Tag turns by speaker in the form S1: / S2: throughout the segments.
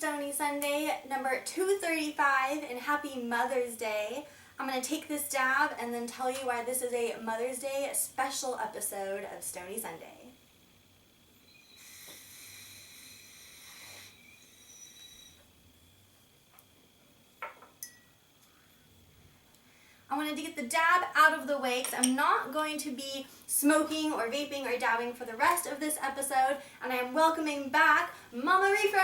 S1: Stoney Sunday, number 235, and happy Mother's Day. I'm going to take this dab and then tell you why this is a Mother's Day special episode of Stoney Sunday. I wanted to get the dab out of the way because I'm not going to be smoking or vaping or dabbing for the rest of this episode, and I am welcoming back Mama Reefer!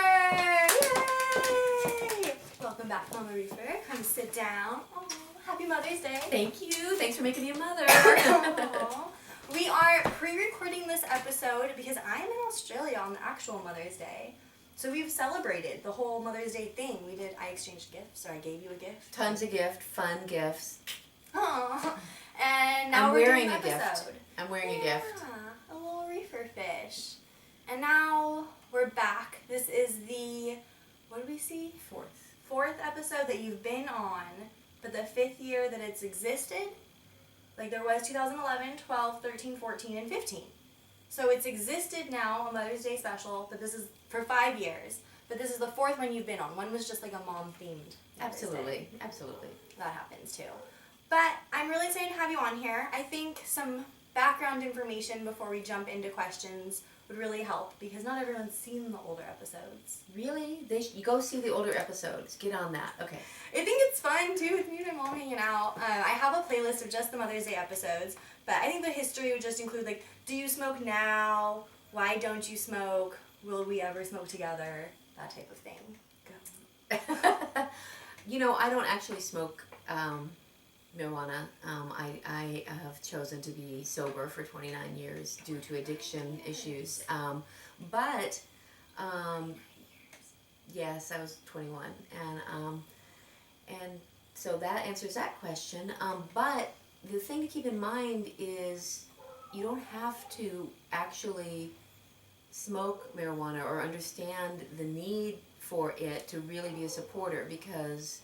S1: Yay! Welcome back, Mama Reefer. Come sit down. Oh, happy Mother's Day.
S2: Thank you. Thanks for making me a mother.
S1: We are pre-recording this episode because I'm in Australia on the actual Mother's Day. So we've celebrated the whole Mother's Day thing. I exchanged gifts, or I gave you a gift.
S2: Tons of fun gifts.
S1: Aww. And now
S2: I'm
S1: we're
S2: wearing
S1: doing
S2: a
S1: an episode.
S2: gift. I'm wearing a gift.
S1: A little reefer fish. And now we're back. This is the, what did we see? Fourth episode that you've been on, but the 5th year that it's existed. Like there was 2011, 12, 13, 14, and 15. So it's existed now, a Mother's Day special, but this is for 5 years. But this is the 4th one you've been on. One was just like a mom-themed Mother's Day.
S2: Absolutely.
S1: That happens too. But I'm really excited to have you on here. I think some background information before we jump into questions would really help because not everyone's seen the older episodes.
S2: Really? You go see the older episodes. Get on that. Okay.
S1: I think it's fun too with me and my mom hanging out. I have a playlist of just the Mother's Day episodes, but I think the history would just include like, do you smoke now? Why don't you smoke? Will we ever smoke together? That type of thing. Go.
S2: You know, I don't actually smoke marijuana. I have chosen to be sober for 29 years due to addiction issues. Yes, I was 21, and so that answers that question. But the thing to keep in mind is you don't have to actually smoke marijuana or understand the need for it to really be a supporter because,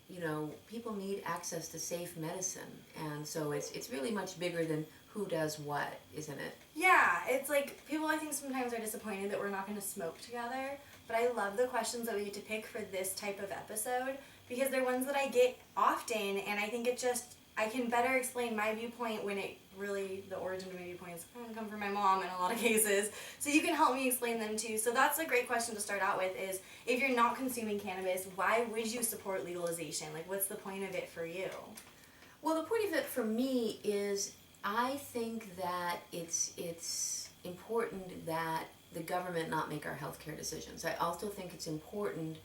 S2: you know, people need access to safe medicine, and so it's really much bigger than who does what, isn't it?
S1: Yeah, it's like people I think sometimes are disappointed that we're not going to smoke together, but I love the questions that we get to pick for this type of episode because they're ones that I get often, and I think I can better explain my viewpoint when the origin of my viewpoints come from my mom in a lot of cases. So you can help me explain them too. So that's a great question to start out with is, if you're not consuming cannabis, why would you support legalization? Like, what's the point of it for you?
S2: Well, the point of it for me is I think that it's important that the government not make our healthcare decisions. I also think it's important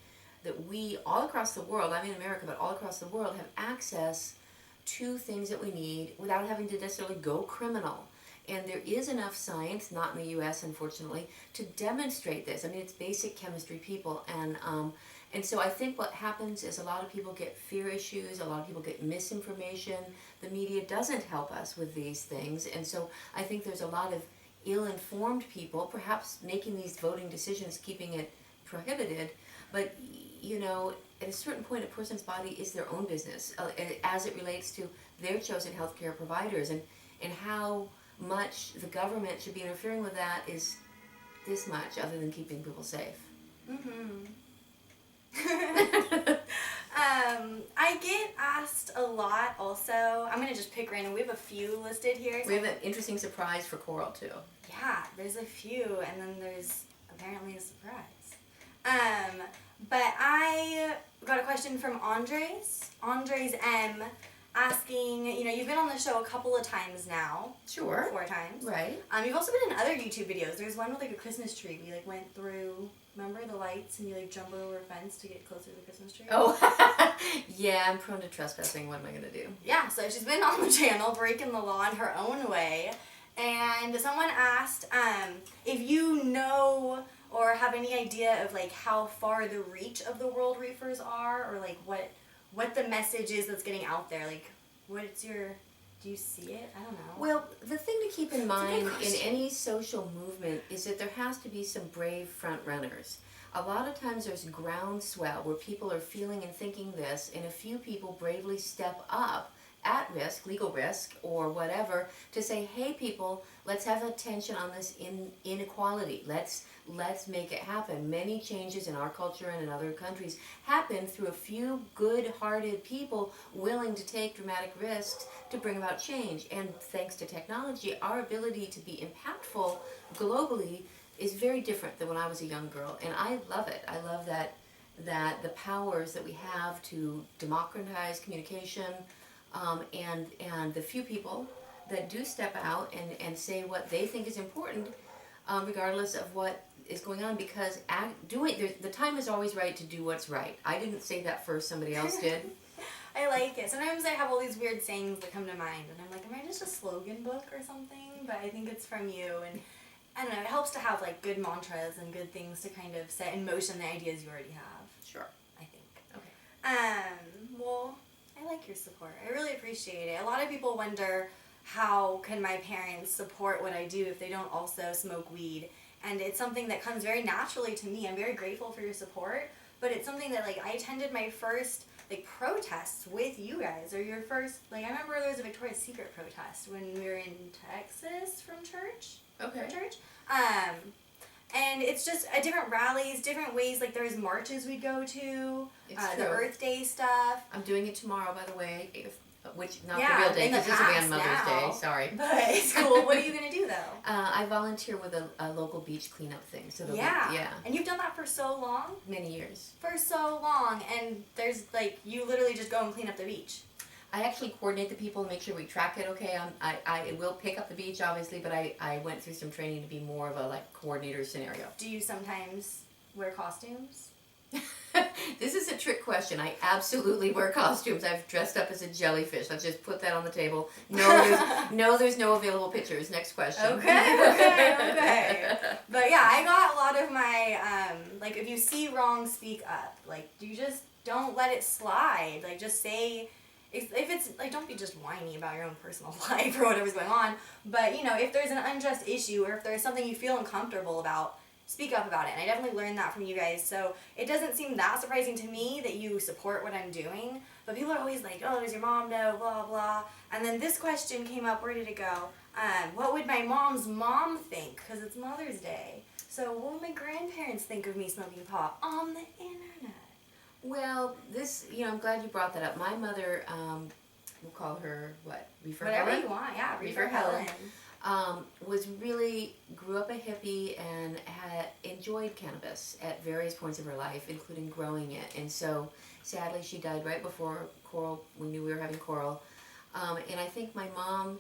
S2: that we, all across the world, I'm in America, but all across the world, have access to things that we need without having to necessarily go criminal. And there is enough science, not in the U.S. unfortunately, to demonstrate this. I mean, it's basic chemistry, people, and so I think what happens is a lot of people get fear issues, a lot of people get misinformation. The media doesn't help us with these things, and so I think there's a lot of ill-informed people, perhaps making these voting decisions, keeping it prohibited, but you know, at a certain point, a person's body is their own business as it relates to their chosen healthcare providers, and how much the government should be interfering with that is this much, other than keeping people safe.
S1: Mm-hmm. I get asked a lot also. I'm going to just pick random. We have a few listed here. So
S2: we have an interesting surprise for Coral, too.
S1: Yeah, there's a few, and then there's apparently a surprise. But I got a question from Andres M, asking, you know, you've been on the show a couple of times now.
S2: Sure.
S1: 4 times.
S2: Right.
S1: You've also been in other YouTube videos. There's one with like a Christmas tree. We like went through, remember the lights, and you like jump over a fence to get closer to the Christmas tree?
S2: Oh, yeah, I'm prone to trespassing. What am I going to do?
S1: Yeah, so she's been on the channel breaking the law in her own way. And someone asked if you know or have any idea of like how far the reach of the world reefers are, or like what the message is that's getting out there. Like, do you see it? I don't know.
S2: Well, the thing to keep in mind in any social movement is that there has to be some brave front runners. A lot of times there's groundswell where people are feeling and thinking this, and a few people bravely step up at risk, legal risk or whatever, to say, hey people, let's have attention on this inequality. Let's make it happen. Many changes in our culture and in other countries happen through a few good-hearted people willing to take dramatic risks to bring about change. And thanks to technology, our ability to be impactful globally is very different than when I was a young girl. And I love it. I love that the powers that we have to democratize communication, and the few people that do step out and say what they think is important, regardless of what is going on, because the time is always right to do what's right. I didn't say that first, somebody else did.
S1: I like it. Sometimes I have all these weird sayings that come to mind, and I'm like, am I just a slogan book or something? But I think it's from you, and I don't know, it helps to have like good mantras and good things to kind of set in motion the ideas you already have.
S2: Sure.
S1: I think.
S2: Okay.
S1: Well, I like your support. I really appreciate it. A lot of people wonder, how can my parents support what I do if they don't also smoke weed? And it's something that comes very naturally to me. I'm very grateful for your support, but it's something that, like, I attended my first, like, protests with you guys, or your first, like, I remember there was a Victoria's Secret protest when we were in Texas from church.
S2: Okay.
S1: From church. And it's just different rallies, different ways, like there's marches we go to, the Earth Day stuff.
S2: I'm doing it tomorrow, by the way, which, not
S1: Yeah,
S2: the real day,
S1: in the
S2: because this will be on
S1: past
S2: Mother's
S1: now.
S2: Day, sorry.
S1: But it's cool. What are you going to do, though?
S2: I volunteer with a local beach cleanup thing. So
S1: Yeah. And you've done that for so long?
S2: Many years.
S1: For so long. And there's, like, you literally just go and clean up the beach.
S2: I actually coordinate the people and make sure we track it okay. I will pick up the beach, obviously, but I went through some training to be more of a, like, coordinator scenario.
S1: Do you sometimes wear costumes?
S2: This is a trick question. I absolutely wear costumes. I've dressed up as a jellyfish. Let's just put that on the table. No, there's no available pictures. Next question.
S1: Okay. But yeah, I got a lot of my, like, if you see wrong, speak up. Like, you just don't let it slide. Like, just say, if it's, like, don't be just whiny about your own personal life or whatever's going on. But, you know, if there's an unjust issue or if there's something you feel uncomfortable about, speak up about it. And I definitely learned that from you guys. So it doesn't seem that surprising to me that you support what I'm doing. But people are always like, oh, does your mom know, blah, blah. And then this question came up, where did it go? What would my mom's mom think? Because it's Mother's Day. So what would my grandparents think of me smoking pot on the internet?
S2: Well, I'm glad you brought that up. My mother, we'll call her, what, Reefer
S1: Whatever
S2: Helen?
S1: you want, yeah,
S2: Reefer Helen. Grew up a hippie and had enjoyed cannabis at various points of her life, including growing it. And so, sadly, she died right before Coral. We knew we were having Coral. And I think my mom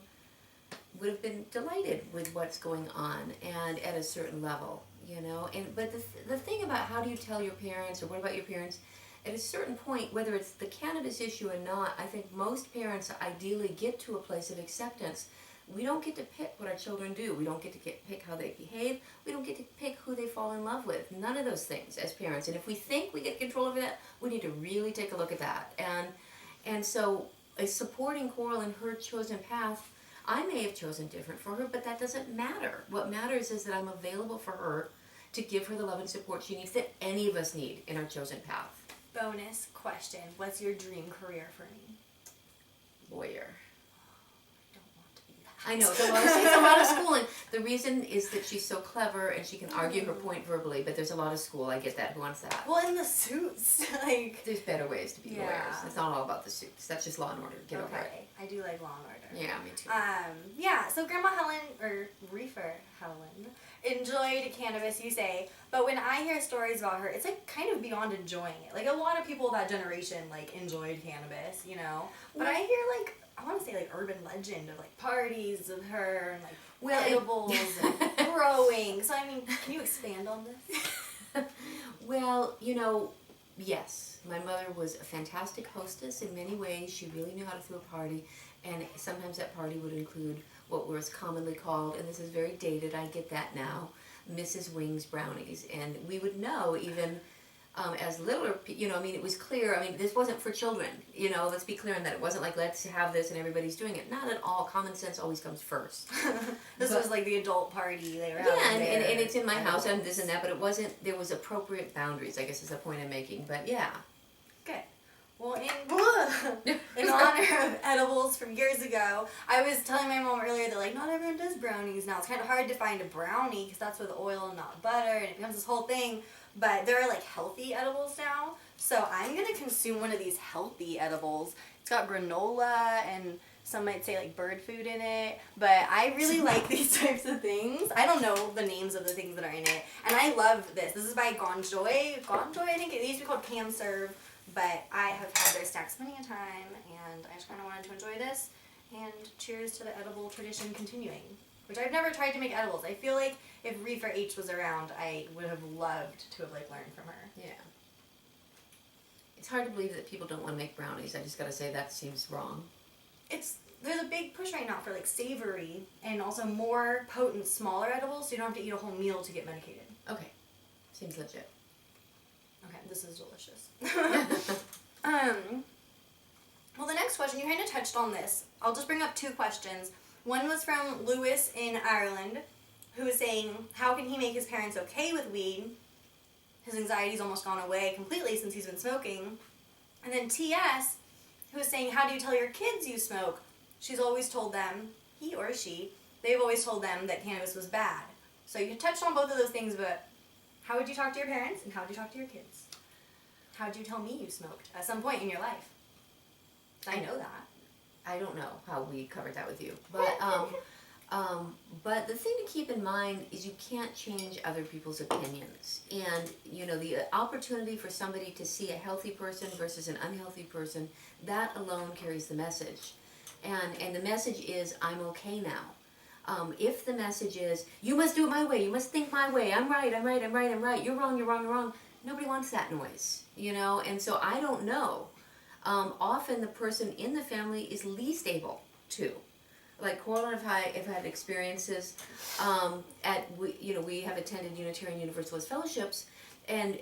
S2: would have been delighted with what's going on, and at a certain level, you know. But the thing about how do you tell your parents, or what about your parents, at a certain point, whether it's the cannabis issue or not, I think most parents ideally get to a place of acceptance. We don't get to pick what our children do. We don't get to pick how they behave. We don't get to pick who they fall in love with. None of those things as parents. And if we think we get control over that, we need to really take a look at that. And so supporting Coral in her chosen path, I may have chosen different for her, but that doesn't matter. What matters is that I'm available for her to give her the love and support she needs, that any of us need in our chosen path.
S1: Bonus question. What's your dream career for me?
S2: Lawyer.
S1: I
S2: I know, it's a lot of schooling. The reason is that she's so clever and she can argue her point verbally, but there's a lot of school. I get that. Who wants that?
S1: Well, in the suits, like...
S2: There's better ways to be lawyers. It's not all about the suits. That's just Law and Order. Get over it.
S1: I do like Law and Order.
S2: Yeah, me too.
S1: Yeah, so Grandma Helen, or Reefer Helen, enjoyed cannabis, you say, but when I hear stories about her, it's like kind of beyond enjoying it. Like, a lot of people of that generation, like, enjoyed cannabis, you know? But I hear, like, I want to say, like, urban legend of, like, parties with her and, like, edibles and growing. So, I mean, can you expand on this?
S2: Well, you know, yes. My mother was a fantastic hostess in many ways. She really knew how to throw a party, and sometimes that party would include what was commonly called, and this is very dated, I get that now, Mrs. Wing's brownies. And we would know even... as littler, you know, I mean, it was clear, I mean, this wasn't for children, you know, let's be clear on that. It wasn't like, let's have this and everybody's doing it. Not at all. Common sense always comes first.
S1: This was like the adult party they were
S2: having.
S1: Yeah,
S2: and it's in my house and this and that, but it wasn't, there was appropriate boundaries, I guess is the point I'm making, but yeah.
S1: Good. Well, in honor of edibles from years ago, I was telling my mom earlier that, like, not everyone does brownies now. It's kind of hard to find a brownie because that's with oil and not butter, and it becomes this whole thing. But there are, like, healthy edibles now. So I'm going to consume one of these healthy edibles. It's got granola and some might say, like, bird food in it. But I really like these types of things. I don't know the names of the things that are in it. And I love this. This is by Gonjoy. Gonjoy, I think. It used to be called Kamstra-Brown. But I have had their stacks many a time, and I just kind of wanted to enjoy this. And cheers to the edible tradition continuing. Which I've never tried to make edibles. I feel like if Reefer H was around, I would have loved to have, like, learned from her.
S2: Yeah. It's hard to believe that people don't want to make brownies. I just gotta say that seems wrong.
S1: There's a big push right now for, like, savory and also more potent, smaller edibles, so you don't have to eat a whole meal to get medicated.
S2: Okay. Seems legit.
S1: Okay, this is delicious. Well, the next question, you kind of touched on this. I'll just bring up two questions. One was from Lewis in Ireland, who was saying, how can he make his parents okay with weed? His anxiety's almost gone away completely since he's been smoking. And then T.S., who was saying, how do you tell your kids you smoke? She's always told them, he or she, they've always told them that cannabis was bad. So you touched on both of those things, but how would you talk to your parents and how would you talk to your kids? How would you tell me you smoked at some point in your life? I know that.
S2: I don't know how we covered that with you, but the thing to keep in mind is you can't change other people's opinions, and the opportunity for somebody to see a healthy person versus an unhealthy person, that alone carries the message, and the message is I'm okay now. If the message is you must do it my way, you must think my way, I'm right, you're wrong, you're wrong, nobody wants that noise, and so I don't know. Often the person in the family is least able to. Like Coral and I have had experiences we have attended Unitarian Universalist fellowships, and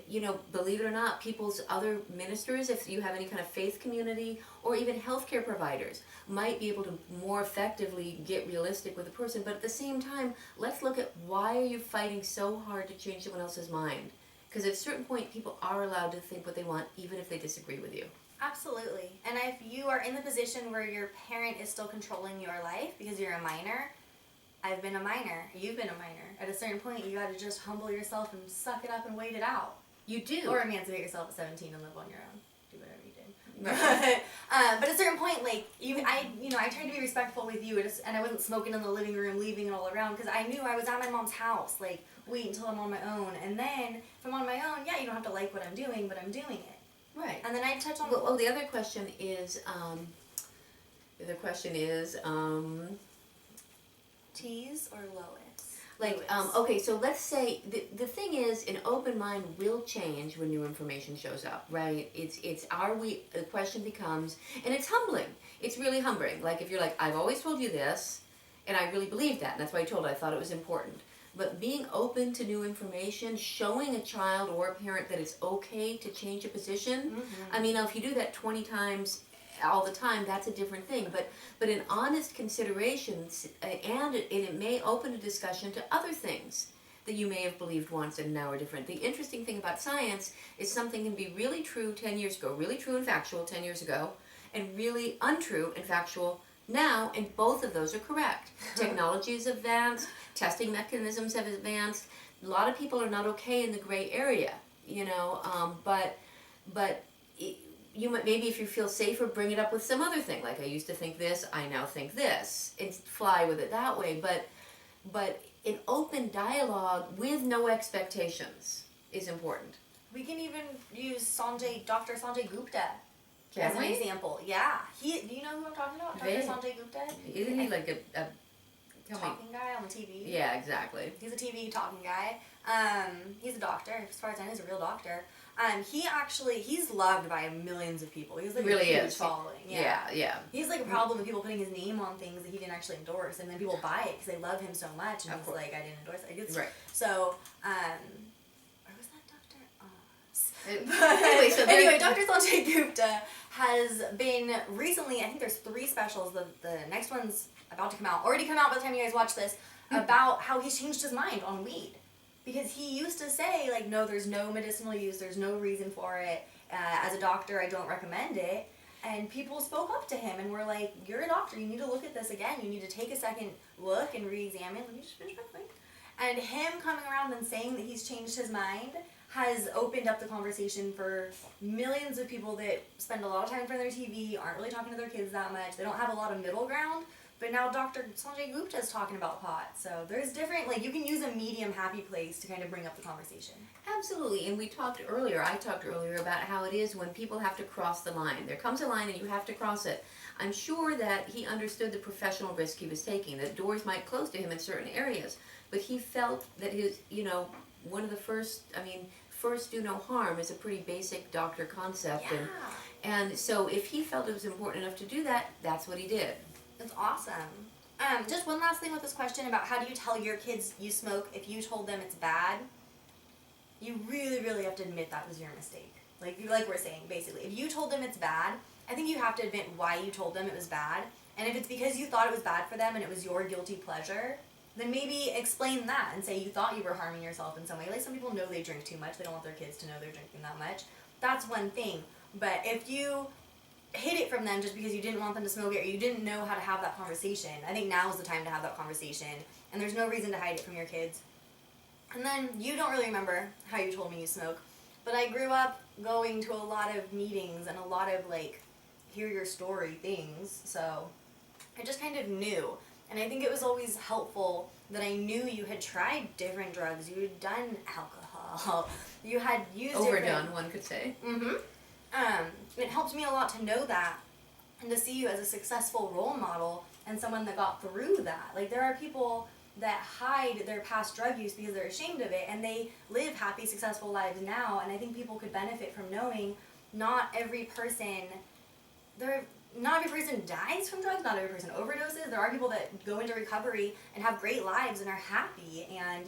S2: believe it or not, people's other ministers, if you have any kind of faith community or even healthcare providers, might be able to more effectively get realistic with a person. But at the same time, let's look at why are you fighting so hard to change someone else's mind? Because at a certain point, people are allowed to think what they want, even if they disagree with you.
S1: Absolutely. And if you are in the position where your parent is still controlling your life because you're a minor, I've been a minor, you've been a minor. At a certain point, you got to just humble yourself and suck it up and wait it out.
S2: You do.
S1: Or emancipate yourself at 17 and live on your own. Do whatever you did.
S2: Right.
S1: But at a certain point, like, I tried to be respectful with you, and I wasn't smoking in the living room, leaving it all around, because I knew I was at my mom's house. Like, wait until I'm on my own. And then, if I'm on my own, yeah, you don't have to like what I'm doing, but I'm doing it.
S2: Right.
S1: And then I touch on...
S2: Well, the other question is,
S1: Tease or Lois?
S2: Like,
S1: Lois.
S2: okay, so let's say, the thing is, an open mind will change when new information shows up, right? The question becomes, and it's humbling. It's really humbling. Like, if you're like, I've always told you this, and I really believe that, and that's why I told her I thought it was important. But being open to new information, showing a child or a parent that it's okay to change a position. Mm-hmm. I mean, if you do that 20 times all the time, that's a different thing. But in honest considerations, and it may open a discussion to other things that you may have believed once and now are different. The interesting thing about science is something can be really true 10 years ago, really true and factual 10 years ago, and really untrue and factual now, and both of those are correct. Technology has advanced, testing mechanisms have advanced. A lot of people are not okay in the gray area, but you might, maybe if you feel safer, bring it up with some other thing. Like, I used to think this, I now think this, and fly with it that way. But an open dialogue with no expectations is important.
S1: We can even use Dr. Sanjay Gupta.
S2: Can
S1: as an example. Yeah. Do you know who I'm talking about? Dr. Sanjay Gupta?
S2: Isn't he like a
S1: talking guy on the TV?
S2: Yeah, exactly.
S1: He's a TV talking guy. He's a doctor. As far as I know, he's a real doctor. He's loved by millions of people. He's like
S2: really
S1: a huge following.
S2: Yeah.
S1: He's like a problem with people putting his name on things that he didn't actually endorse, and then people buy it because they love him so much, and he's like, I didn't endorse it.
S2: Right.
S1: So, or was that Dr. Oz? Anyway, Dr. Sanjay Gupta has been recently, I think there's 3 specials, the next one's about to come out, already come out by the time you guys watch this, about how he's changed his mind on weed. Because he used to say, like, no, there's no medicinal use, there's no reason for it, As a doctor, I don't recommend it. And people spoke up to him and were like, you're a doctor, you need to look at this again. You need to take a second look and re-examine. Let me just finish my point. And him coming around and saying that he's changed his mind has opened up the conversation for millions of people that spend a lot of time in front of their TV, aren't really talking to their kids that much. They don't have a lot of middle ground. But now Dr. Sanjay Gupta is talking about pot. So there's different, like, you can use a medium happy place to kind of bring up the conversation.
S2: Absolutely, and I talked earlier about how it is when people have to cross the line. There comes a line and you have to cross it. I'm sure that he understood the professional risk he was taking, that doors might close to him in certain areas, but he felt that his, one of the first do no harm is a pretty basic doctor concept.
S1: Yeah.
S2: And so if he felt it was important enough to do that, that's what he did.
S1: That's awesome. Just one last thing with this question about how do you tell your kids you smoke if you told them it's bad. You really, really have to admit that was your mistake. Like we're saying, basically. If you told them it's bad, I think you have to admit why you told them it was bad. And if it's because you thought it was bad for them and it was your guilty pleasure, then maybe explain that and say you thought you were harming yourself in some way. Like some people know they drink too much. They don't want their kids to know they're drinking that much. That's one thing. But if you hid it from them just because you didn't want them to smoke it or you didn't know how to have that conversation, I think now is the time to have that conversation. And there's no reason to hide it from your kids. And then you don't really remember how you told me you smoke. But I grew up going to a lot of meetings and a lot of hear your story things. So I just kind of knew. And I think it was always helpful that I knew you had tried different drugs. You had done alcohol. You had used
S2: overdone, one could say.
S1: Mm-hmm. It helped me a lot to know that and to see you as a successful role model and someone that got through that. Like, there are people that hide their past drug use because they're ashamed of it, and they live happy, successful lives now. And I think people could benefit from knowing not every person dies from drugs, not every person overdoses. There are people that go into recovery and have great lives and are happy. And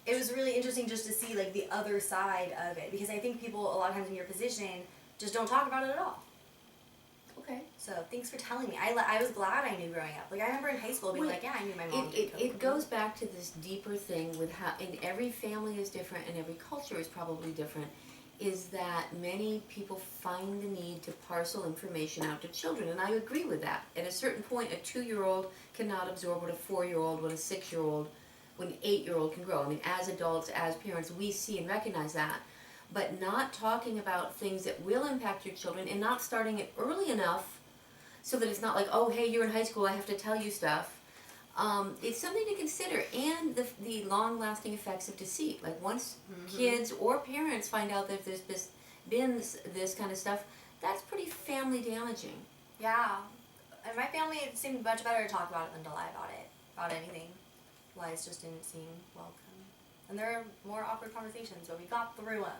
S1: it was really interesting just to see the other side of it, because I think people a lot of times in your position just don't talk about it at all.
S2: Okay.
S1: So thanks for telling me. I was glad I knew growing up. I remember in high school being I knew my mom.
S2: It goes back to this deeper thing with how, and every family is different and every culture is probably different, is that many people find the need to parcel information out to children, and I agree with that. At a certain point, a 2-year-old cannot absorb what a 4-year-old, what a 6-year-old, what an 8-year-old can grow. I mean, as adults, as parents, we see and recognize that. But not talking about things that will impact your children and not starting it early enough so that it's not like, oh, hey, you're in high school, I have to tell you stuff. It's something to consider. And the long-lasting effects of deceit. Like once kids or parents find out that there's been this kind of stuff, that's pretty family damaging.
S1: Yeah. In my family, it seemed much better to talk about it than to lie about anything. Lies just didn't seem welcome. And there are more awkward conversations, but we got through them.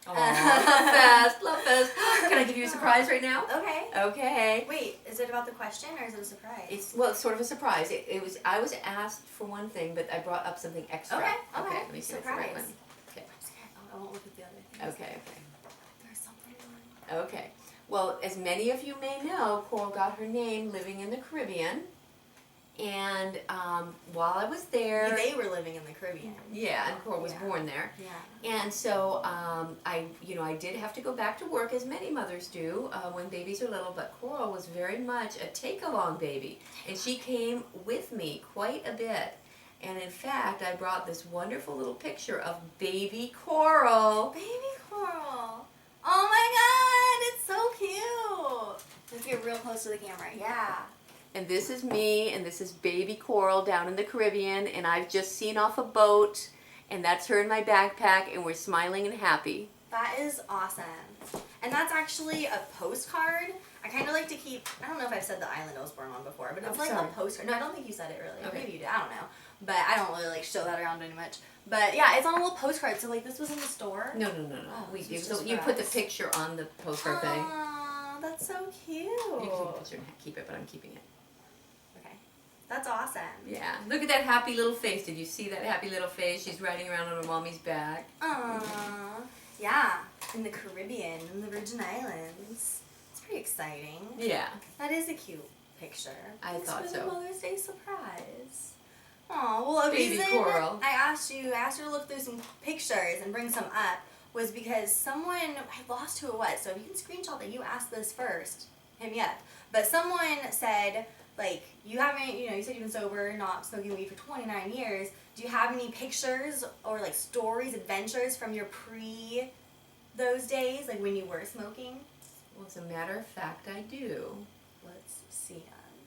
S2: Oh, love fest. Can I give you a surprise right now?
S1: Okay.
S2: Okay.
S1: Wait, is it about the question or is it a surprise?
S2: It's sort of a surprise. I was asked for one thing, but I brought up something extra.
S1: Okay.
S2: Let me see what's the right one. Okay.
S1: I'm scared. I won't look at the other things.
S2: Okay.
S1: There's something going on.
S2: Okay. Well, as many of you may know, Coral got her name living in the Caribbean. And while I was there...
S1: They were living in the Caribbean.
S2: Yeah, and Coral was born there.
S1: Yeah.
S2: And so I did have to go back to work, as many mothers do when babies are little, but Coral was very much a take-along baby. And she came with me quite a bit. And in fact, I brought this wonderful little picture of baby Coral.
S1: Baby Coral. Oh my god, it's so cute. Let's get real close to the camera. Yeah.
S2: And this is me, and this is baby Coral down in the Caribbean, and I've just seen off a boat, and that's her in my backpack, and we're smiling and happy.
S1: That is awesome. And that's actually a postcard. I kind of like to keep, I don't know if I've said the island I was born on before, but it's a postcard. No, I don't think you said it really.
S2: Okay.
S1: Maybe you did, I don't know. But I don't really show that around very much. But yeah, it's on a little postcard, so this was in the store?
S2: No.
S1: Oh,
S2: You put the picture on the postcard thing.
S1: Aww, that's so cute.
S2: You can keep it, but I'm keeping it.
S1: That's awesome.
S2: Yeah. Look at that happy little face. Did you see that happy little face? She's riding around on her mommy's back.
S1: Aww. Yeah. In the Caribbean, in the Virgin Islands. It's pretty exciting.
S2: Yeah.
S1: That is a cute picture.
S2: I thought
S1: It's
S2: so.
S1: for the Mother's Day surprise. Aw, well, a
S2: Baby
S1: reason
S2: Coral.
S1: I asked you to look through some pictures and bring some up was because someone, I lost who it was, so if you can screenshot that you asked this first, hit me up. But someone said, like, you haven't, you said you've been sober, not smoking weed for 29 years. Do you have any pictures or, like, stories, adventures from your those days, like when you were smoking?
S2: Well, as a matter of fact, I do.
S1: Let's see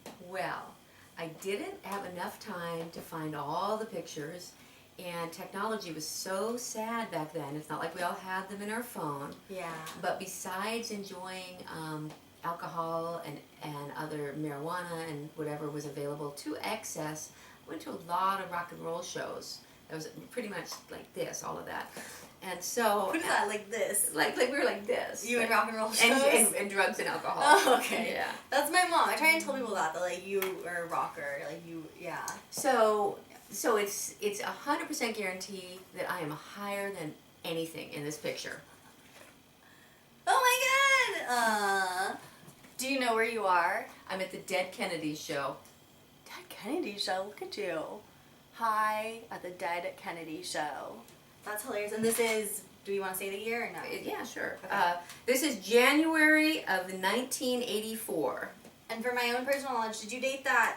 S1: them.
S2: Well, I didn't have enough time to find all the pictures, and technology was so sad back then. It's not like we all had them in our phone.
S1: Yeah.
S2: But besides enjoying alcohol and other marijuana and whatever was available to excess, I went to a lot of rock and roll shows. That was pretty much like this, all of that. And so...
S1: What is that, like this?
S2: Like we were like this.
S1: You and rock and roll shows?
S2: And drugs and alcohol.
S1: Oh, okay.
S2: Yeah.
S1: That's my mom. I try and tell people that like, you are a rocker. Like, you, yeah.
S2: So it's 100% guarantee that I am higher than anything in this picture.
S1: Oh my god! Do you know where you are?
S2: I'm at the Dead Kennedys show.
S1: Dead Kennedys show? Look at you. Hi at the Dead Kennedys show. That's hilarious. And this is, do you want to say the year or no?
S2: Yeah, sure.
S1: Okay.
S2: This is January of 1984.
S1: And for my own personal knowledge, did you date that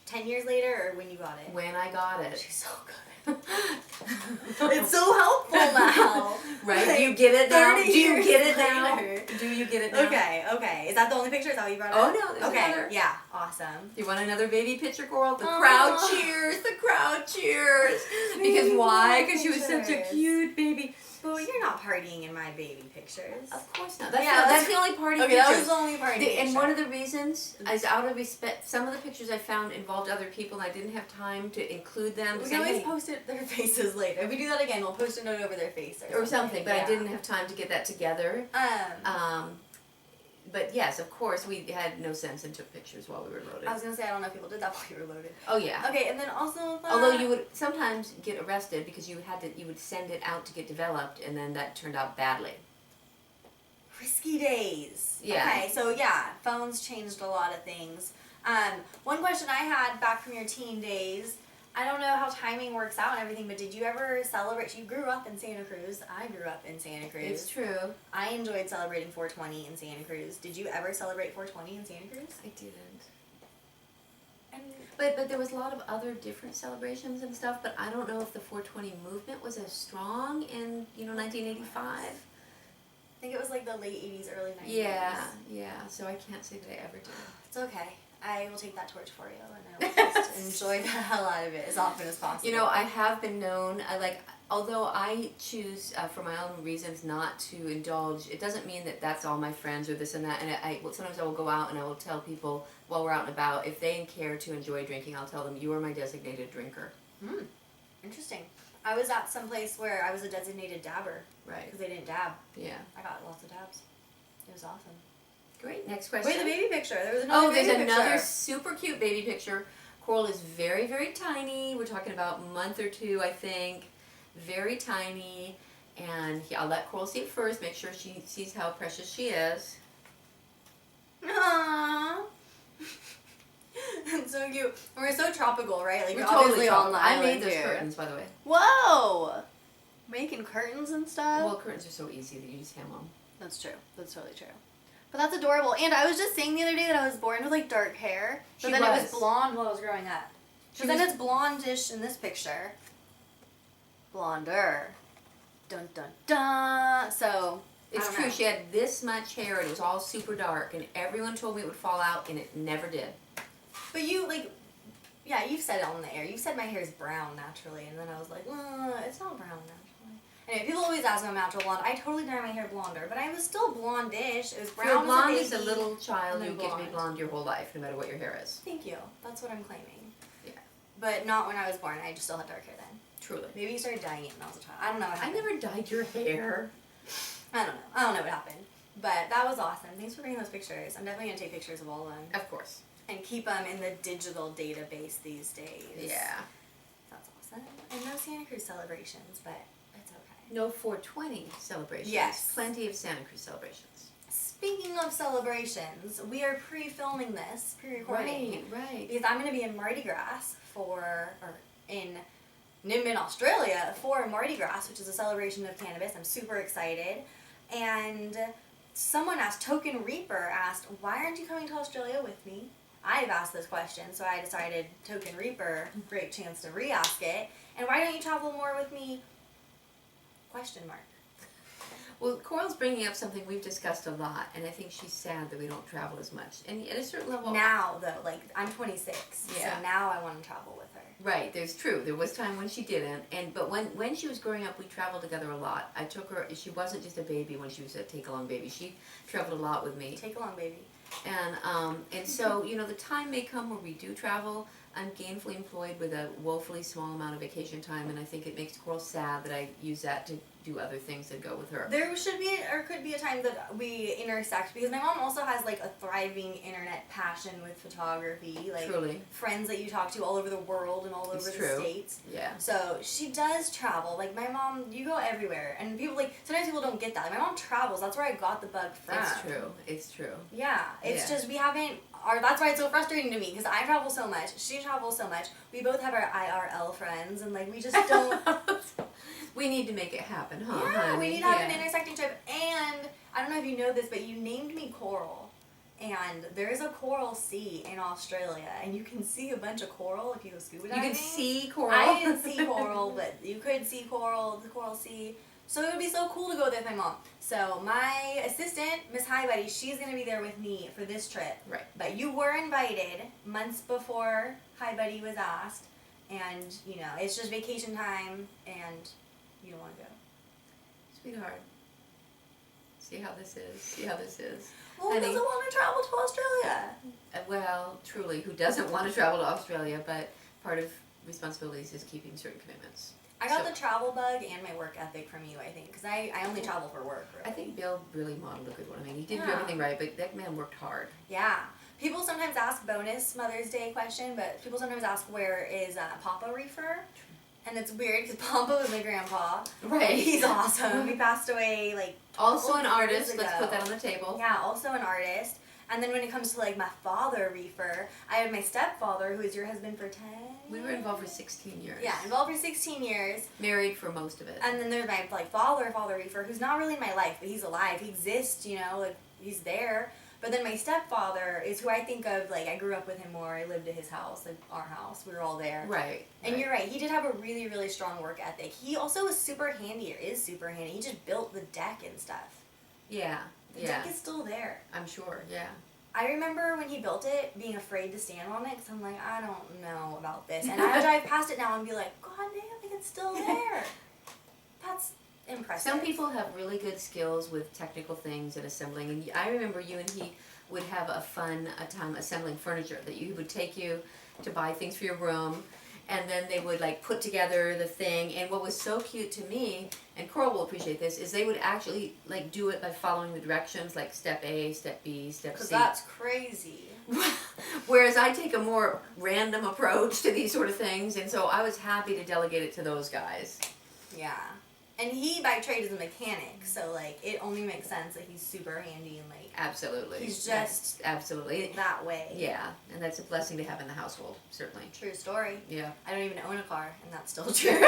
S1: 10 years later or when you got it?
S2: When I got it.
S1: She's so good. It's so helpful now.
S2: Right?
S1: Like,
S2: do you get it now?
S1: 30
S2: Do you
S1: years
S2: get it now?
S1: later.
S2: Do you get it now?
S1: Okay. Is that the only picture? Is that what you brought
S2: Oh,
S1: up?
S2: no, there's
S1: okay.
S2: another.
S1: Yeah, awesome.
S2: Do you want another baby picture, Coral? The
S1: Aw.
S2: crowd cheers. The crowd cheers. Because
S1: Baby
S2: why? Because she was such a
S1: pictures.
S2: cute baby.
S1: But you're not partying in my baby pictures.
S2: Of course not. That's,
S1: Yeah,
S2: that's the only party
S1: Okay,
S2: picture.
S1: that was the only party picture.
S2: And one of the reasons is out of respect. Some of the pictures I found involved other people, and I didn't have time to include them.
S1: We
S2: So
S1: can always
S2: hey,
S1: post their faces later. If we do that again, we'll post a note over their face
S2: or something, but
S1: Yeah.
S2: I didn't have time to get that together. But yes, of course, we had no sense and took pictures while we were loaded.
S1: I was gonna say I don't know if people did that while you were loaded.
S2: Oh yeah.
S1: Okay, and then also.
S2: Although you would sometimes get arrested because you would send it out to get developed, and then that turned out badly.
S1: Risky days.
S2: Yeah.
S1: Okay, so yeah, phones changed a lot of things. One question I had back from your teen days. I don't know how timing works out and everything, but did you ever celebrate? You grew up in Santa Cruz. I grew up in Santa Cruz.
S2: It's true.
S1: I enjoyed celebrating 420 in Santa Cruz. Did you ever celebrate 420 in Santa Cruz?
S2: I didn't.
S1: And
S2: But there was a lot of other different celebrations and stuff. But I don't know if the 420 movement was as strong in 1985.
S1: I think it was like the late 80s, early 90s.
S2: Yeah. So I can't say that I ever did.
S1: It's okay. I will take that torch for you, and I will just enjoy the hell out of it as often as possible.
S2: I have been known. Although I choose for my own reasons not to indulge. It doesn't mean that that's all my friends or this and that. And sometimes I will go out and I will tell people while we're out and about, if they care to enjoy drinking, I'll tell them, you are my designated drinker.
S1: Interesting. I was at some place where I was a designated dabber.
S2: Right.
S1: Because they didn't dab.
S2: Yeah.
S1: I got lots of dabs. It was awesome.
S2: Great. Next question.
S1: Wait, the baby picture. There was another
S2: there's
S1: baby
S2: another
S1: picture.
S2: super cute baby picture. Coral is very, very tiny. We're talking about a month or two, I think. Very tiny. And I'll let Coral see it first. Make sure she sees how precious she is.
S1: Aww. It's so cute. We're so tropical, right? Like,
S2: We're
S1: obviously on the
S2: I
S1: island
S2: made those
S1: here.
S2: curtains, by the way.
S1: Whoa! Making curtains and stuff?
S2: Well, curtains are so easy that you just hem them.
S1: That's true. That's totally true. But that's adorable. And I was just saying the other day that I was born with like dark hair. But then it was blonde while I was growing up. But then it's blondish in this picture. Blonder. Dun dun dun. So
S2: It's true. She had this much hair and it was all super dark, and everyone told me it would fall out, and it never did.
S1: But you you've said it on the air. You said my hair is brown naturally, and then I was like, it's not brown naturally. Anyway, people always ask me about natural blonde. I totally dyed my hair blonder, but I was still blondish. It was brown.
S2: You're blonde
S1: as
S2: as a little child.
S1: and
S2: You
S1: then
S2: get to be
S1: blonde.
S2: blonde your whole life, no matter what your hair is.
S1: Thank you. That's what I'm claiming.
S2: Yeah.
S1: But not when I was born. I just still had dark hair then.
S2: Truly.
S1: Maybe you started dyeing it when I was a child. I don't know what
S2: I
S1: happened.
S2: never dyed your hair.
S1: I don't know what happened. But that was awesome. Thanks for bringing those pictures. I'm definitely going to take pictures of all of them.
S2: Of course.
S1: And keep them in the digital database these days.
S2: Yeah.
S1: That's awesome. And no Santa Cruz celebrations, but it's okay.
S2: No 420 celebrations.
S1: Yes.
S2: Plenty of Santa Cruz celebrations.
S1: Speaking of celebrations, we are pre-filming this, pre-recording.
S2: Right.
S1: Because I'm going to be in Mardi Gras in I'm in Australia for Mardi Gras, which is a celebration of cannabis. I'm super excited. And someone asked, Token Reefer asked, why aren't you coming to Australia with me? I've asked this question, so I decided Token Reaper, great chance to re-ask it. And why don't you travel more with me? Question mark.
S2: Well, Coral's bringing up something we've discussed a lot, and I think she's sad that we don't travel as much. And at a certain level...
S1: Now, though, like, I'm 26,
S2: yeah.
S1: So now I want to travel with her.
S2: Right, there's true. There was time when she didn't, but when she was growing up, we traveled together a lot. I took her, she wasn't just a baby when she was a take-along baby. She traveled a lot with me.
S1: Take-along baby.
S2: And so, you know, the time may come where we do travel. I'm gainfully employed with a woefully small amount of vacation time, and I think it makes Coral sad that I use that to do other things that go with her.
S1: There should be, or could be a time that we intersect, because my mom also has, like, a thriving internet passion with photography. Like,
S2: Truly.
S1: Friends that you talk to all over the world and all over the States.
S2: Yeah.
S1: So, she does travel. Like, my mom, you go everywhere. And people, like, sometimes people don't get that. Like, my mom travels. That's where I got the bug from.
S2: It's true. It's true.
S1: Yeah. It's just, we haven't, that's why it's so frustrating to me, because I travel so much. She travels so much. We both have our IRL friends, and, like, we just don't...
S2: We need to make it happen, huh?
S1: Yeah,
S2: honey?
S1: we need to have an intersecting trip. And I don't know if you know this, but you named me Coral. And there's a coral sea in Australia, and you can see a bunch of coral if you go scuba diving.
S2: You can see coral?
S1: I didn't see coral, but you could see coral, the coral sea. So it would be so cool to go there with my mom. So my assistant, Miss Hi Buddy, she's going to be there with me for this trip.
S2: Right.
S1: But you were invited months before Hi Buddy was asked. And, you know, it's just vacation time, and... you don't want to go.
S2: Sweetheart, see how this is. See how this is.
S1: Well, who doesn't want to travel to Australia?
S2: Well, truly, who doesn't want to travel to Australia? But part of responsibilities is keeping certain commitments.
S1: I got the travel bug and my work ethic from you, I think, because I only travel for work, really.
S2: I think Bill really modeled a good one. I mean, he didn't do everything right, but that man worked hard.
S1: Yeah. People sometimes ask bonus Mother's Day question, but people sometimes ask where is Papa Reefer? And it's weird because Papa was my grandpa.
S2: Right.
S1: He's awesome. He passed away like
S2: also an artist. Let's put that on the table.
S1: Yeah, also an artist. And then when it comes to like my father, Reefer, I have my stepfather, who is your husband for 10.
S2: We were involved for 16 years.
S1: Yeah, involved for 16 years.
S2: Married for most of it.
S1: And then there's my like father Reefer, who's not really in my life, but he's alive. He exists, you know, like he's there. But then my stepfather is who I think of, like, I grew up with him more. I lived at his house, like, our house. We were all there.
S2: Right.
S1: And you're right. He did have a really, really strong work ethic. He also was super handy, or is super handy. He just built the deck and stuff.
S2: Yeah.
S1: The deck is still there.
S2: I'm sure, yeah.
S1: I remember when he built it, being afraid to stand on it, because I'm like, I don't know about this. And I drive past it now and be like, God damn, it's still there. That's... impressive.
S2: Some people have really good skills with technical things and assembling, and I remember you and he would have a time assembling furniture, that you would take you to buy things for your room, and then they would like put together the thing. And what was so cute to me, and Coral will appreciate this, is they would actually like do it by following the directions, like step A, step B, step C.
S1: Because that's crazy.
S2: Whereas I take a more random approach to these sort of things, and so I was happy to delegate it to those guys.
S1: Yeah. And he, by trade, is a mechanic, so, like, it only makes sense that he's super handy and, like...
S2: Absolutely.
S1: He's just...
S2: absolutely.
S1: That way.
S2: Yeah, and that's a blessing to have in the household, certainly.
S1: True story.
S2: Yeah.
S1: I don't even own a car, and that's still true.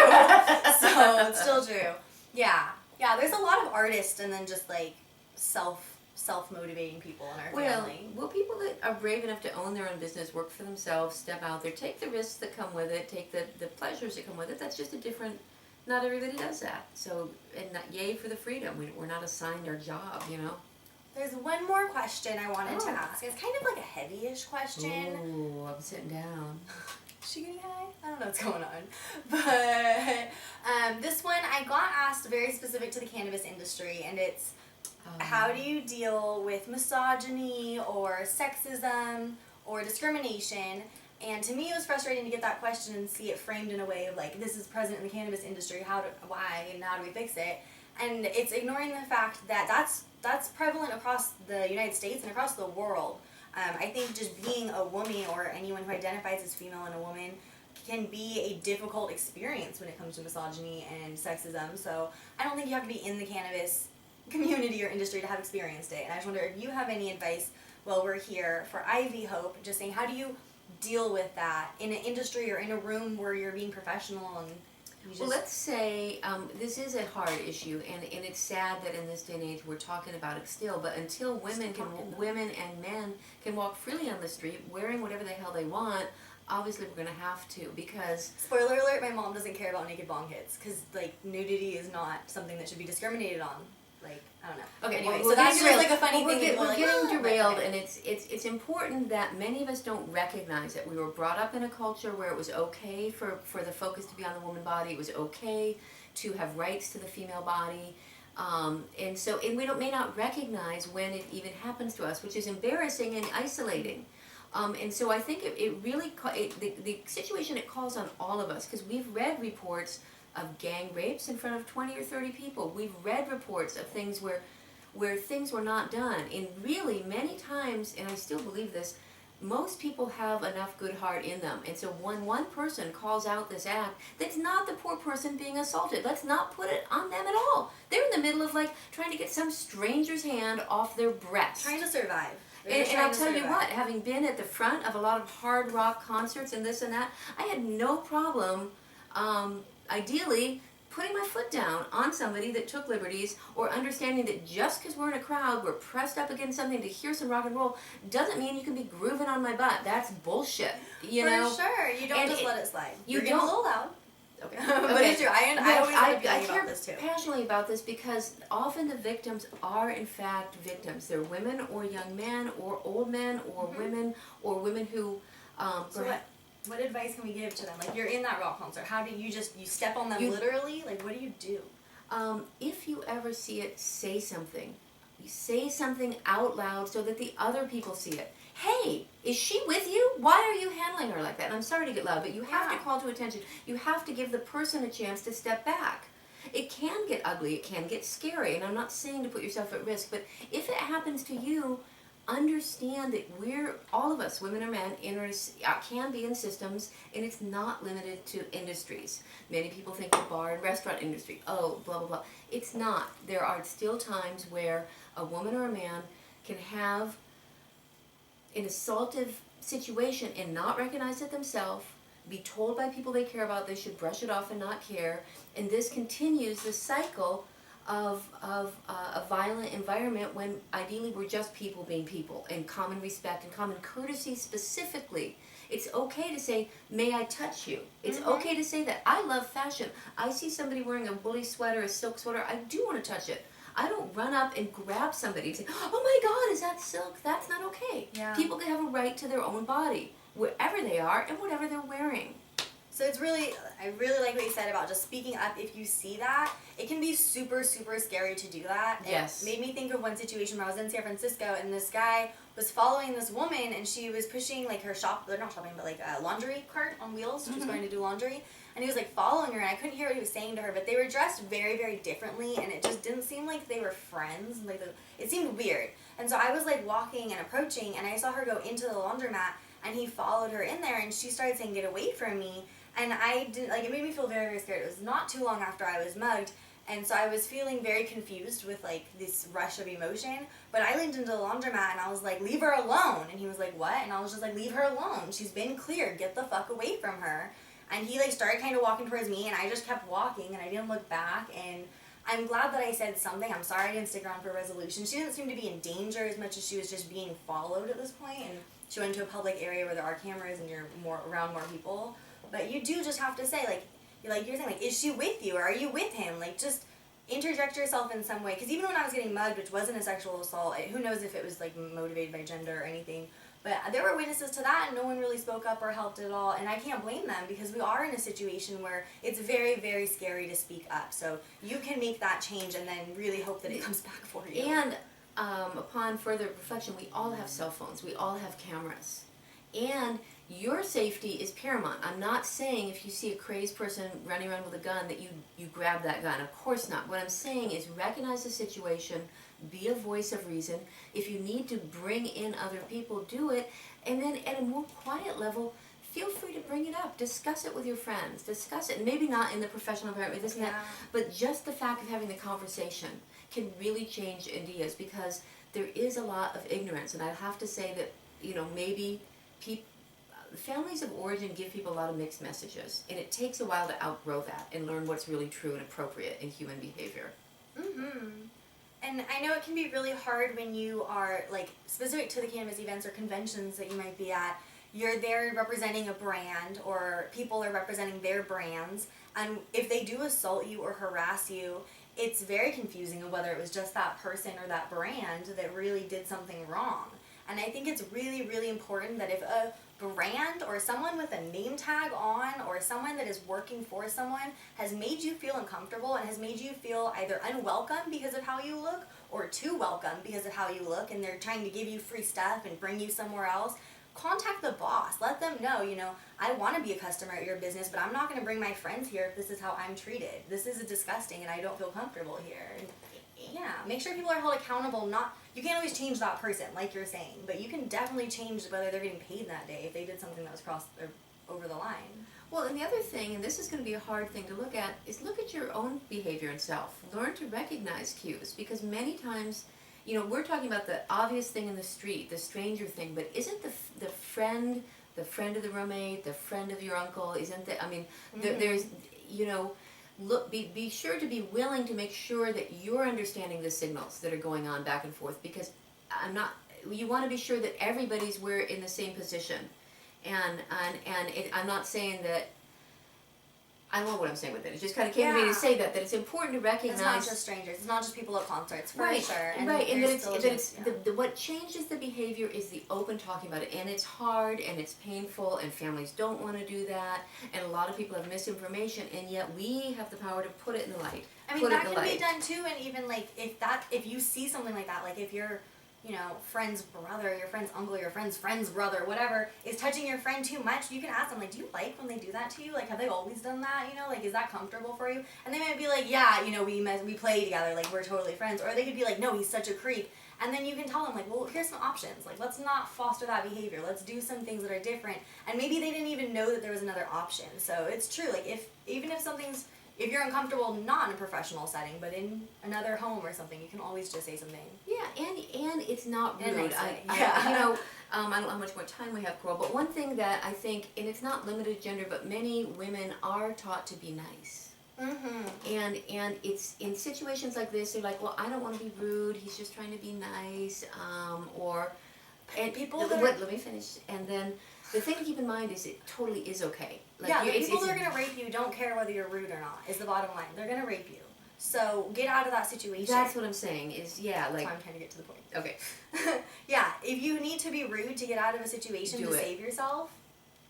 S1: So, it's still true. Yeah. Yeah, there's a lot of artists and then just, like, self-motivating people in our family.
S2: Well, people that are brave enough to own their own business, work for themselves, step out there, take the risks that come with it, take the pleasures that come with it, that's just a different... Not everybody does that. So, and yay for the freedom. We're not assigned our job, you know?
S1: There's one more question I wanted to ask. It's kind of like a heavy-ish question.
S2: Ooh, I'm sitting down.
S1: Is she getting high? I don't know what's going on. But this one, I got asked very specific to the cannabis industry, and it's how do you deal with misogyny or sexism or discrimination? And to me, it was frustrating to get that question and see it framed in a way of like, this is present in the cannabis industry, why, and how do we fix it? And it's ignoring the fact that that's prevalent across the United States and across the world. I think just being a woman or anyone who identifies as female and a woman can be a difficult experience when it comes to misogyny and sexism. So I don't think you have to be in the cannabis community or industry to have experienced it. And I just wonder if you have any advice while we're here for Ivy Hope, just saying, how do you deal with that in an industry or in a room where you're being professional and
S2: Well, let's say this is a hard issue, and it's sad that in this day and age we're talking about it still. But until women and men can walk freely on the street wearing whatever the hell they want, obviously we're gonna have to, because
S1: spoiler alert: my mom doesn't care about naked bong hits because like nudity is not something that should be discriminated on. Like, I don't know.
S2: Okay,
S1: anyway,
S2: well,
S1: so that's just like a funny thing.
S2: We're getting derailed, and it's important that many of us don't recognize it. We were brought up in a culture where it was okay for the focus to be on the woman body. It was okay to have rights to the female body. And we may not recognize when it even happens to us, which is embarrassing and isolating. And so I think it really, the situation, it calls on all of us, because we've read reports of gang rapes in front of 20 or 30 people. We've read reports of things where things were not done. And really, many times, and I still believe this, most people have enough good heart in them. And so when one person calls out this act, that's not the poor person being assaulted. Let's not put it on them at all. They're in the middle of like trying to get some stranger's hand off their breast.
S1: Trying to survive.
S2: And I'll tell you what, having been at the front of a lot of hard rock concerts and this and that, I had no problem, ideally, putting my foot down on somebody that took liberties, or understanding that just because we're in a crowd, we're pressed up against something to hear some rock and roll, doesn't mean you can be grooving on my butt. That's bullshit, you know?
S1: For sure. You don't just let it slide.
S2: You
S1: You're getting a little loud.
S2: Okay.
S1: But it's true. I always have a feeling about this too.
S2: I care passionately about this because often the victims are in fact victims. They're women or young men or old men or women who
S1: what advice can we give to them? Like, you're in that rock concert. How do you step on them literally? Like, what do you do?
S2: If you ever see it, say something. You say something out loud so that the other people see it. Hey, is she with you? Why are you handling her like that? And I'm sorry to get loud, but you have to call to attention. You have to give the person a chance to step back. It can get ugly. It can get scary. And I'm not saying to put yourself at risk, but if it happens to you, understand that all of us, women or men, can be in systems, and it's not limited to industries. Many people think the bar and restaurant industry, blah, blah, blah. It's not. There are still times where a woman or a man can have an assaultive situation and not recognize it themselves, be told by people they care about they should brush it off and not care, and this continues the cycle of a violent environment when ideally we're just people being people, and common respect and common courtesy specifically. It's okay to say, may I touch you? It's okay to say that. I love fashion. I see somebody wearing a woolly sweater, a silk sweater, I do want to touch it. I don't run up and grab somebody and say, oh my God, is that silk? That's not okay.
S1: Yeah.
S2: People can have a right to their own body, wherever they are and whatever they're wearing.
S1: So I really like what you said about just speaking up if you see that. It can be super, super scary to do that.
S2: Yes.
S1: It made me think of one situation where I was in San Francisco and this guy was following this woman and she was pushing like her a laundry cart on wheels. She was going to do laundry. And he was like following her and I couldn't hear what he was saying to her, but they were dressed very, very differently and it just didn't seem like they were friends. It seemed weird. And so I was like walking and approaching and I saw her go into the laundromat and he followed her in there and she started saying, get away from me. And it made me feel very, very scared. It was not too long after I was mugged, and so I was feeling very confused with, like, this rush of emotion, but I leaned into the laundromat, and I was like, leave her alone, and he was like, what? And I was just like, leave her alone. She's been cleared. Get the fuck away from her. And he, like, started kind of walking towards me, and I just kept walking, and I didn't look back, and I'm glad that I said something. I'm sorry I didn't stick around for a resolution. She didn't seem to be in danger as much as she was just being followed at this point, and she went into a public area where there are cameras and you're around more people. But you do just have to say, you're saying, is she with you, or are you with him? Like, just interject yourself in some way. Because even when I was getting mugged, which wasn't a sexual assault, who knows if it was, like, motivated by gender or anything. But there were witnesses to that, and no one really spoke up or helped at all. And I can't blame them, because we are in a situation where it's very, very scary to speak up. So you can make that change and then really hope that it comes back for you.
S2: And upon further reflection, we all have cell phones. We all have cameras. And your safety is paramount. I'm not saying if you see a crazed person running around with a gun that you grab that gun. Of course not. What I'm saying is recognize the situation, be a voice of reason. If you need to bring in other people, do it. And then at a more quiet level, feel free to bring it up. Discuss it with your friends. Discuss it. Maybe not in the professional environment, this and that, but just the fact of having the conversation can really change ideas, because there is a lot of ignorance. And I have to say that, maybe families of origin give people a lot of mixed messages, and it takes a while to outgrow that and learn what's really true and appropriate in human behavior.
S1: Mm-hmm. And I know it can be really hard when you are, like, specific to the cannabis events or conventions that you might be at. You're there representing a brand, or people are representing their brands, and if they do assault you or harass you, it's very confusing of whether it was just that person or that brand that really did something wrong. And I think it's really, really important that if a brand or someone with a name tag on, or someone that is working for someone, has made you feel uncomfortable and has made you feel either unwelcome because of how you look or too welcome because of how you look, and they're trying to give you free stuff and bring you somewhere else, contact the boss. Let them know, I want to be a customer at your business, but I'm not going to bring my friends here if this is how I'm treated. This is disgusting and I don't feel comfortable here. And yeah, make sure people are held accountable. You can't always change that person, like you're saying, but you can definitely change whether they're getting paid that day if they did something that was over the line.
S2: Well, and the other thing, and this is going to be a hard thing to look at, is look at your own behavior and self. Learn to recognize cues, because many times, we're talking about the obvious thing in the street, the stranger thing, but isn't the friend of the roommate, the friend of your uncle, there's, look, be sure to be willing to make sure that you're understanding the signals that are going on back and forth, because you want to be sure that everybody's in the same position. And I'm not saying that, I don't know what I'm saying with it. It just kind of came to me to say that it's important to recognize.
S1: It's not just strangers. It's not just people at concerts, for
S2: right,
S1: sure.
S2: And right, and what changes the behavior is the open talking about it. And it's hard, and it's painful, and families don't want to do that. And a lot of people have misinformation, and yet we have the power to put it in the light.
S1: That can be done too, and even like if you see something like that, like if your friend's brother, your friend's uncle, your friend's brother, whatever, is touching your friend too much, you can ask them, like, do you like when they do that to you? Like, have they always done that? Is that comfortable for you? And they might be like, yeah, we play together, like, we're totally friends. Or they could be like, no, he's such a creep. And then you can tell them, like, well, here's some options. Like, let's not foster that behavior. Let's do some things that are different. And maybe they didn't even know that there was another option. So it's true. Like, if you're uncomfortable, not in a professional setting, but in another home or something, you can always just say something.
S2: Yeah, and it's not rude.
S1: I don't
S2: know how much more time we have, Coral, but one thing that I think, and it's not limited to gender, but many women are taught to be nice. Mm-hmm. And it's in situations like this, they're like, well, I don't want to be rude. He's just trying to be nice. Let me finish. And then the thing to keep in mind is it totally is okay.
S1: Like, the people that are going to rape you don't care whether you're rude or not, is the bottom line. They're going to rape you. So get out of that situation.
S2: That's what I'm saying, is,
S1: That's why I'm trying to get to the point.
S2: Okay.
S1: Yeah, if you need to be rude to get out of a situation save yourself.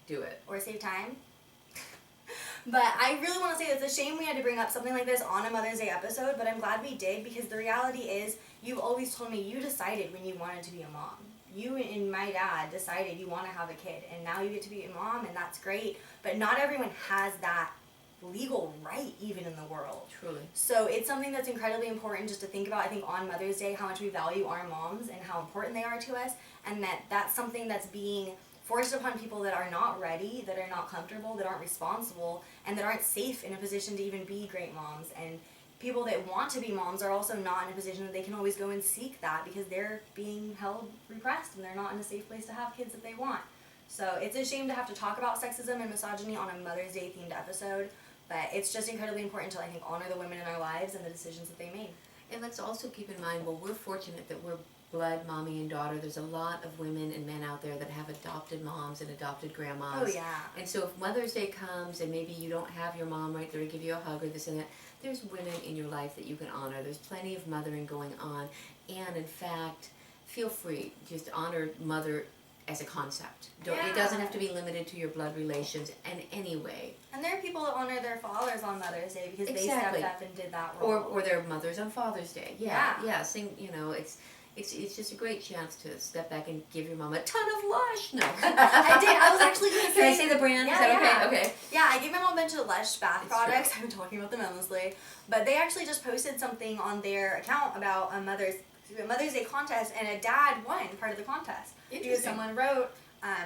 S2: Do it.
S1: Or save time. But I really want to say it's a shame we had to bring up something like this on a Mother's Day episode, but I'm glad we did, because the reality is, you've always told me you decided when you wanted to be a mom. You and my dad decided you want to have a kid, and now you get to be a mom, and that's great. But not everyone has that legal right even in the world.
S2: Truly.
S1: So it's something that's incredibly important just to think about, I think, on Mother's Day, how much we value our moms and how important they are to us, and that's something that's being forced upon people that are not ready, that are not comfortable, that aren't responsible, and that aren't safe in a position to even be great moms. And people that want to be moms are also not in a position that they can always go and seek that, because they're being held repressed and they're not in a safe place to have kids that they want. So it's a shame to have to talk about sexism and misogyny on a Mother's Day themed episode, but it's just incredibly important to, I think, honor the women in our lives and the decisions that they made.
S2: And let's also keep in mind, well, we're fortunate that we're blood mommy and daughter. There's a lot of women and men out there that have adopted moms and adopted grandmas.
S1: Oh, yeah.
S2: And so if Mother's Day comes and maybe you don't have your mom right there to give you a hug or this and that, there's women in your life that you can honor. There's plenty of mothering going on. And in fact, feel free. Just honor mother as a concept. It doesn't have to be limited to your blood relations in any way. And
S1: there are people that honor their fathers on Mother's Day because they stepped up and did that role.
S2: Or their mothers on Father's Day. Yeah. It's just a great chance to step back and give your mom a ton of Lush. No.
S1: I did. I was actually going to say.
S2: Can I say the brand? Is that okay? Okay.
S1: Yeah, I gave my mom a bunch of Lush bath products. I've been talking about them endlessly. But they actually just posted something on their account about a Mother's Day contest, and a dad won part of the contest. Because someone wrote,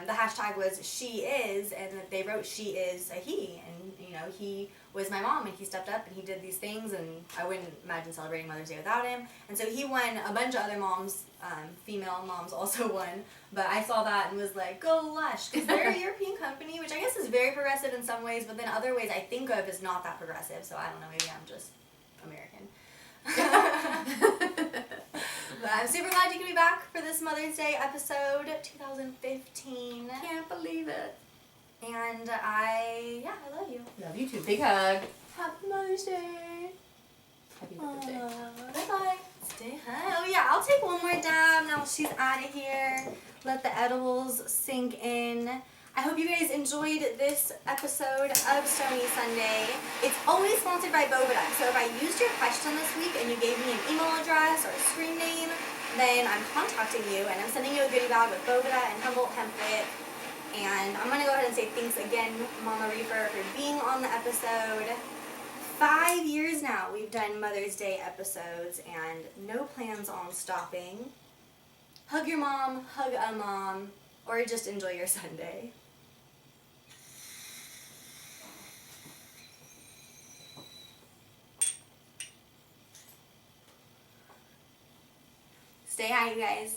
S1: the hashtag was she is, and that they wrote she is a he, and you know, he was my mom and he stepped up and he did these things, and I wouldn't imagine celebrating Mother's Day without him. And so he won. A bunch of other moms, female moms, also won, but I saw that and was like, go Lush, because they're a European company, which I guess is very progressive in some ways, but then other ways I think of is not that progressive, so I don't know, maybe I'm just American. But I'm super glad you can be back for this Mother's Day episode, 2015.
S2: Can't believe it.
S1: And I love you.
S2: Love you too. Big hug. Happy Mother's Day. Happy Mother's Day.
S1: Bye-bye. Stay high. Oh yeah, I'll take one more dab now she's out of here. Let the edibles sink in. I hope you guys enjoyed this episode of Stoney Sunday. It's always sponsored by Bovida, so if I used your question this week and you gave me an email address or a screen name, then I'm contacting you and I'm sending you a goodie bag with Bovida and Humboldt Hemp Wick. And I'm going to go ahead and say thanks again, Mama Reefer, for being on the episode. 5 years now we've done Mother's Day episodes and no plans on stopping. Hug your mom, hug a mom, or just enjoy your Sunday. Stay high, you guys.